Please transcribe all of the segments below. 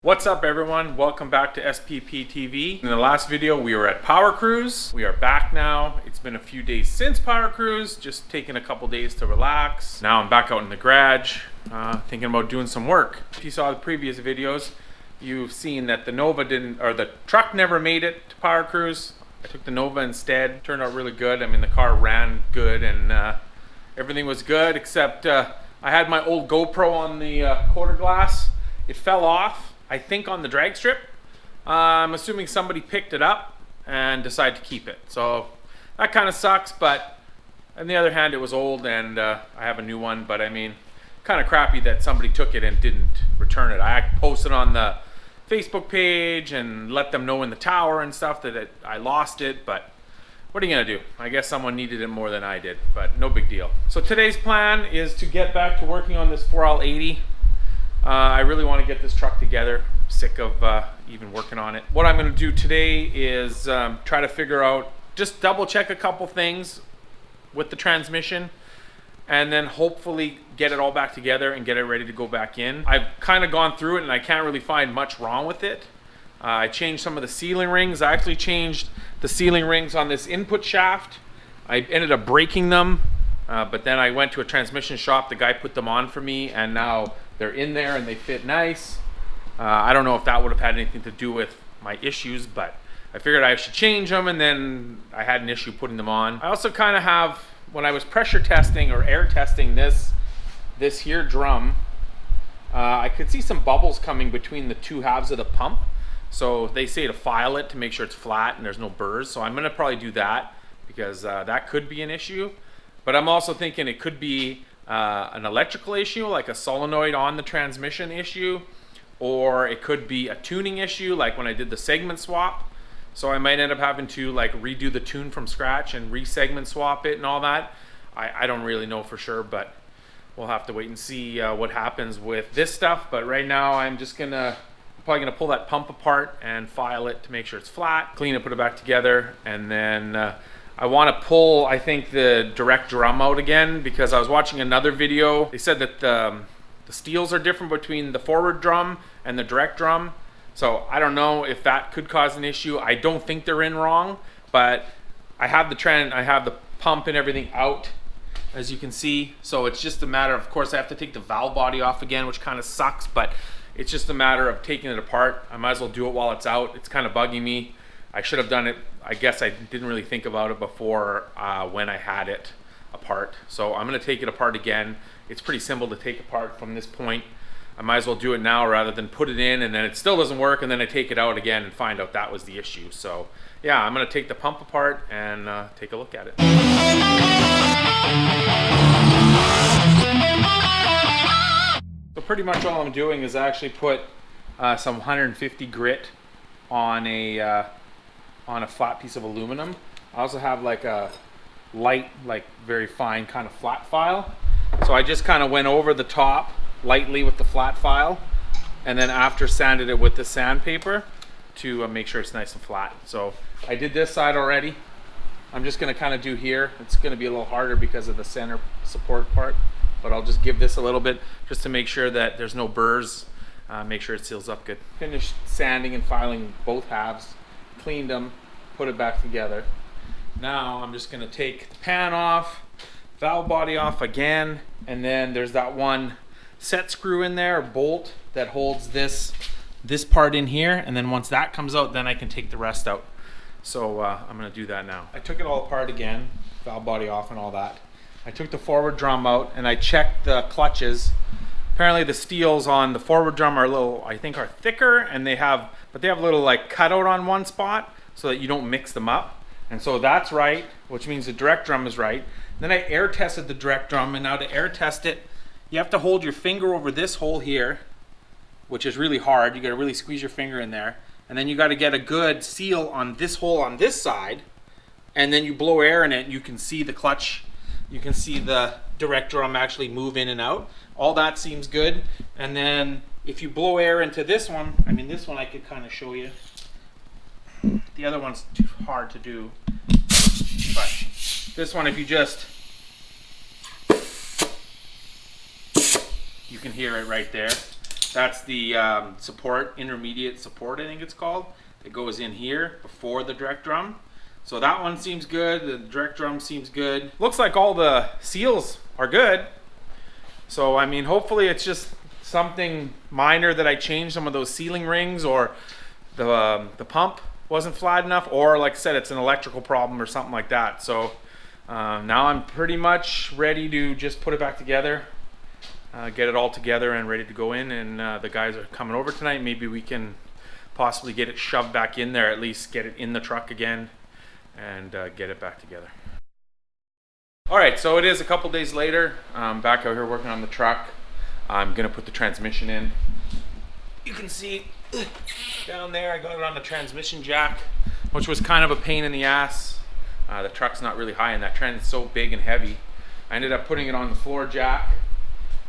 What's up everyone? Welcome back to SPPTV. In the last video we were at Powercruise. We are back now. It's been a few days since Powercruise, just taking a couple days to relax. Now I'm back out in the garage, thinking about doing some work. If you saw the previous videos, you've seen that the Nova the truck never made it to Powercruise. I took the Nova instead. Turned out really good. I mean, the car ran good and everything was good, except I had my old GoPro on the quarter glass. It fell off, I think, on the drag strip. I'm assuming somebody picked it up and decided to keep it. So that kind of sucks, but on the other hand, it was old and I have a new one. But I mean, kind of crappy that somebody took it and didn't return it. I posted on the Facebook page and let them know in the tower and stuff that I lost it, but what are you gonna do? I guess someone needed it more than I did, but no big deal. So today's plan is to get back to working on this 4L80. I really want to get this truck together. I'm sick of even working on it. What I'm going to do today is try to figure out, just double check a couple things with the transmission, and then hopefully get it all back together and get it ready to go back in. I've kind of gone through it and I can't really find much wrong with it. I changed some of the sealing rings. I actually changed the sealing rings on this input shaft. I ended up breaking them, but then I went to a transmission shop. The guy put them on for me, and now they're in there and they fit nice. I don't know if that would have had anything to do with my issues, but I figured I should change them, and then I had an issue putting them on. I also kind of have, when I was pressure testing or air testing this here drum, I could see some bubbles coming between the two halves of the pump. So they say to file it to make sure it's flat and there's no burrs. So I'm gonna probably do that, because that could be an issue. But I'm also thinking it could be an electrical issue, like a solenoid on the transmission issue, or it could be a tuning issue, like when I did the segment swap. So I might end up having to like redo the tune from scratch and re-segment swap it and all that. I don't really know for sure, but we'll have to wait and see what happens with this stuff. But right now I'm probably gonna pull that pump apart and file it to make sure it's flat, clean it, put it back together, and then I want to pull, I think, the direct drum out again, because I was watching another video. They said that the steels are different between the forward drum and the direct drum. So I don't know if that could cause an issue. I don't think they're in wrong, but I have the pump and everything out, as you can see. So it's just a matter of course, I have to take the valve body off again, which kind of sucks, but it's just a matter of taking it apart. I might as well do it while it's out. It's kind of bugging me. I should have done it. I guess I didn't really think about it before when I had it apart. So I'm gonna take it apart again. It's pretty simple to take apart from this point. I might as well do it now rather than put it in and then it still doesn't work and then I take it out again and find out that was the issue. So yeah, I'm gonna take the pump apart and take a look at it. So pretty much all I'm doing is actually put some 150 grit on a flat piece of aluminum. I also have like a light, like very fine kind of flat file. So I just kind of went over the top lightly with the flat file, and then after sanded it with the sandpaper to make sure it's nice and flat. So I did this side already. I'm just gonna kind of do here. It's gonna be a little harder because of the center support part, but I'll just give this a little bit just to make sure that there's no burrs, make sure it seals up good. Finished sanding and filing both halves, cleaned them, put it back together. Now I'm just gonna take the pan off, valve body off again, and then there's that one set screw in there, bolt that holds this part in here, and then once that comes out, then I can take the rest out. So I'm gonna do that now. I took it all apart again, valve body off and all that. I took the forward drum out and I checked the clutches. Apparently the steels on the forward drum are a little, I think, are thicker, and they have a little like cutout on one spot so that you don't mix them up. And so that's right, which means the direct drum is right. Then I air tested the direct drum, and now to air test it, you have to hold your finger over this hole here, which is really hard. You gotta really squeeze your finger in there. And then you gotta get a good seal on this hole on this side, and then you blow air in it and you can see the clutch. You can see the direct drum actually move in and out. All that seems good. And then if you blow air into this one, I mean, this one I could kind of show you. The other one's too hard to do. But this one, if you just, you can hear it right there. That's the support, intermediate support, I think it's called. It goes in here before the direct drum. So that one seems good. The direct drum seems good. Looks like all the seals are good. So I mean, hopefully it's just something minor that I changed some of those sealing rings, or the pump wasn't flat enough, or like I said, it's an electrical problem or something like that. So now I'm pretty much ready to just put it back together, get it all together and ready to go in. And the guys are coming over tonight. Maybe we can possibly get it shoved back in there, at least get it in the truck again and get it back together. All right, so it is a couple days later. I'm back out here working on the truck. I'm gonna put the transmission in. You can see down there, I got it on the transmission jack, which was kind of a pain in the ass. The truck's not really high and that trend is so big and heavy. I ended up putting it on the floor jack.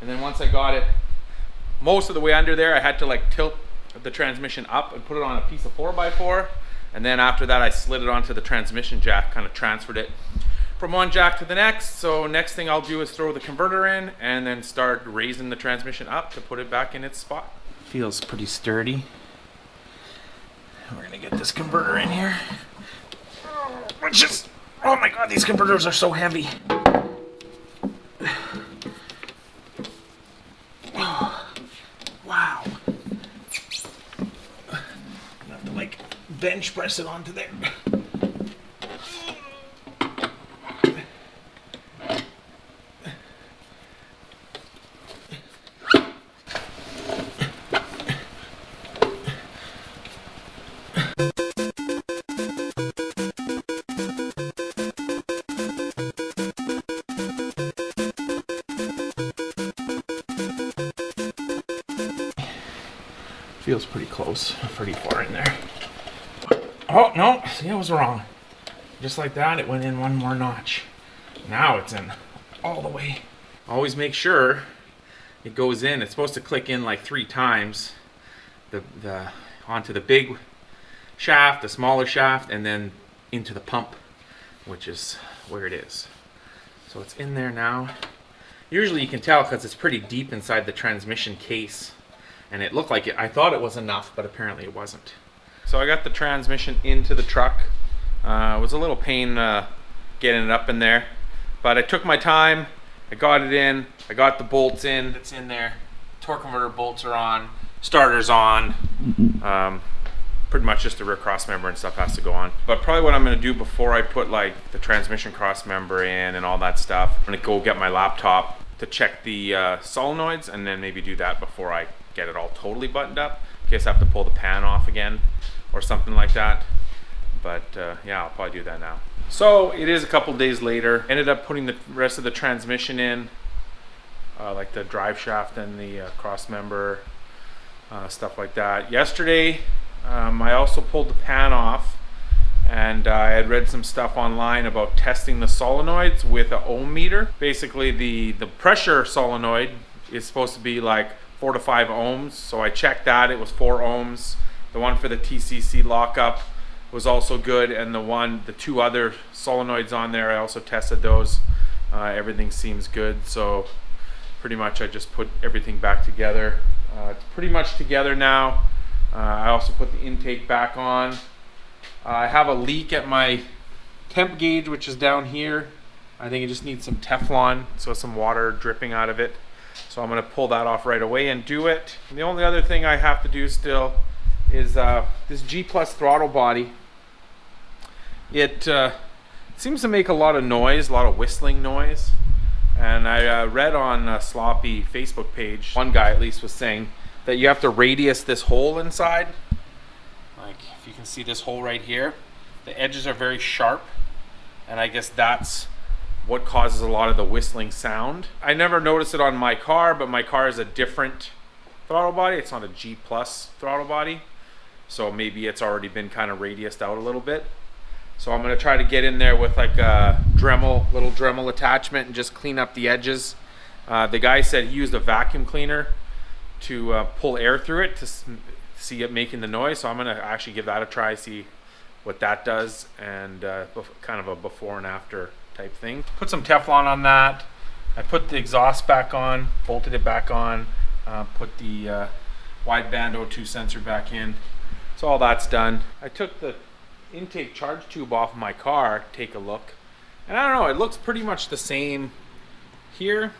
And then once I got it most of the way under there, I had to like tilt the transmission up and put it on a piece of 4x4. And then after that, I slid it onto the transmission jack, kind of transferred it from one jack to the next. So next thing I'll do is throw the converter in and then start raising the transmission up to put it back in its spot. Feels pretty sturdy. We're gonna get this converter in here. Which is, oh my God, these converters are so heavy. Wow. I'm gonna have to like bench press it onto there. Feels pretty close, pretty far in there. Oh, no, see, I was wrong. Just like that, it went in one more notch. Now it's in all the way. Always make sure it goes in. It's supposed to click in like 3 times. Onto the big shaft, the smaller shaft, and then into the pump, which is where it is. So it's in there now. Usually you can tell because it's pretty deep inside the transmission case. And it looked like it, I thought it was enough, but apparently it wasn't. So I got the transmission into the truck. It was a little pain getting it up in there, but I took my time. I got it in, I got the bolts in. It's in there. Torque converter bolts are on, starter's on. Pretty much just the rear cross member and stuff has to go on. But probably what I'm gonna do before I put like the transmission cross member in and all that stuff, I'm gonna go get my laptop to check the solenoids and then maybe do that before I get it all totally buttoned up, in case I have to pull the pan off again or something like that. But yeah, I'll probably do that now. So it is a couple days later. Ended up putting the rest of the transmission in, like the drive shaft and the cross member, stuff like that. Yesterday, I also pulled the pan off, and I had read some stuff online about testing the solenoids with an ohm meter. Basically, the pressure solenoid is supposed to be like 4 to 5 ohms. So I checked that, it was 4 ohms. The one for the TCC lockup was also good, and the 2 other solenoids on there, I also tested those. Everything seems good, so pretty much I just put everything back together. It's pretty much together now. I also put the intake back on. I have a leak at my temp gauge, which is down here. I think it just needs some Teflon, so some water dripping out of it. So I'm going to pull that off right away and do it. And the only other thing I have to do still is this G Plus throttle body. It seems to make a lot of noise, a lot of whistling noise. And I read on a Sloppy Facebook page, one guy at least was saying that you have to radius this hole inside. Like if you can see this hole right here, the edges are very sharp. And I guess that's what causes a lot of the whistling sound. I never noticed it on my car, but my car is a different throttle body. It's not a G Plus throttle body. So maybe it's already been kind of radiused out a little bit. So I'm gonna try to get in there with like a Dremel, little Dremel attachment and just clean up the edges. The guy said he used a vacuum cleaner to pull air through it to see it making the noise. So I'm gonna actually give that a try, see what that does, and kind of a before and after type thing. Put some Teflon on that. I put the exhaust back on, bolted it back on, put the wideband O2 sensor back in. So all that's done. I took the intake charge tube off my car, take a look, and I don't know, it looks pretty much the same here.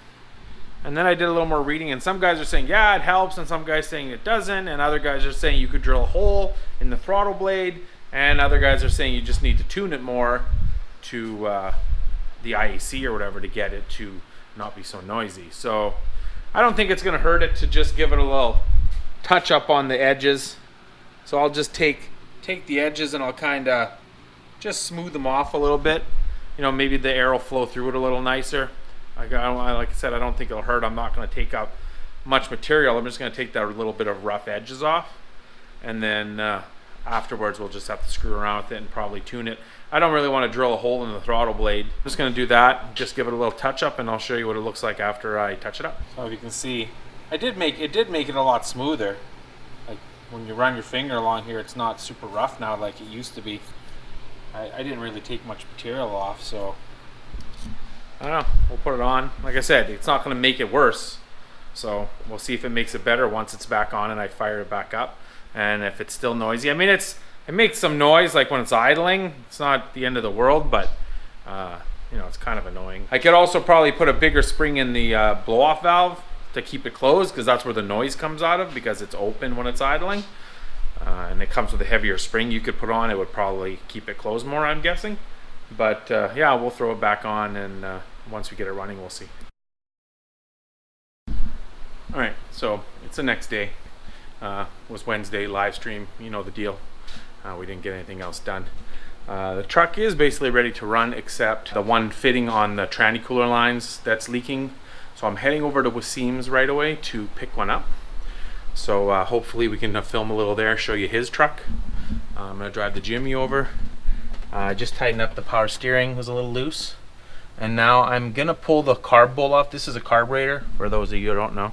And then I did a little more reading, and some guys are saying yeah it helps, and some guys saying it doesn't, and other guys are saying you could drill a hole in the throttle blade, and other guys are saying you just need to tune it more to the IAC or whatever to get it to not be so noisy. So I don't think it's going to hurt it to just give it a little touch up on the edges. So I'll just take the edges and I'll kind of just smooth them off a little bit. You know, maybe the air will flow through it a little nicer. Like I said, I don't think it'll hurt. I'm not going to take up much material. I'm just going to take that little bit of rough edges off, and then afterwards we'll just have to screw around with it and probably tune it. I don't really want to drill a hole in the throttle blade. I'm just going to do that, just give it a little touch up, and I'll show you what it looks like after I touch it up. So if you can see, it did make it a lot smoother. Like when you run your finger along here, it's not super rough now like it used to be. I didn't really take much material off, so I don't know, we'll put it on. Like I said, it's not going to make it worse, so we'll see if it makes it better once it's back on and I fire it back up. And if it's still noisy, I mean, it makes some noise like when it's idling. It's not the end of the world, but you know, it's kind of annoying. I could also probably put a bigger spring in the blow-off valve to keep it closed, because that's where the noise comes out of, because it's open when it's idling. And it comes with a heavier spring you could put on. It would probably keep it closed more, I'm guessing. But yeah, we'll throw it back on, and once we get it running, we'll see. All right, so it's the next day. Was Wednesday live stream, you know the deal. We didn't get anything else done. The truck is basically ready to run, except the one fitting on the tranny cooler lines that's leaking. So I'm heading over to Wasim's right away to pick one up. So hopefully we can film a little there, show you his truck. I'm gonna drive the Jimmy over. Just tighten up the power steering, it was a little loose. And now I'm gonna pull the carb bowl off. This is a carburetor, for those of you who don't know.